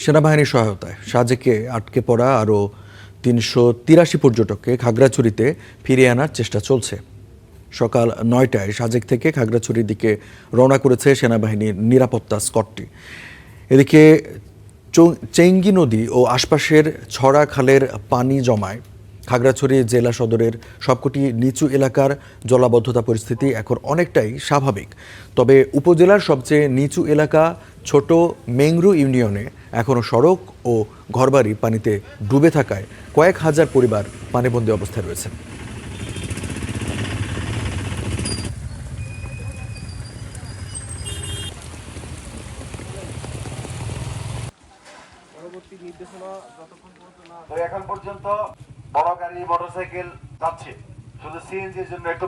সেনাবাহিনীর সহায়তায় সাজেকে আটকে পড়া আরও ৩৮৩ পর্যটককে খাগড়াছড়িতে ফিরিয়ে আনার চেষ্টা চলছে। সকাল ৯টায় সাজেক থেকে খাগড়াছড়ির দিকে রওনা করেছে সেনাবাহিনীর নিরাপত্তা স্কোয়াডটি। এদিকে চেঙ্গি নদী ও আশপাশের ছড়া খালের পানি জমায় খাগড়াছড়ি জেলা সদরের সবকটি নিচু এলাকার জলাবদ্ধতা পরিস্থিতি এখন অনেকটাই স্বাভাবিক। তবে উপজেলার সবচেয়ে নিচু এলাকা ছোট মেংরু ইউনিয়নে এখনও সড়ক ও ঘরবাড়ি পানিতে ডুবে থাকায় কয়েক হাজার পরিবার পানিবন্দী অবস্থায় রয়েছে। তো এখন পর্যন্ত বড় গাড়ি মোটরসাইকেল যাচ্ছে, শুধু সিএনজির জন্য একটু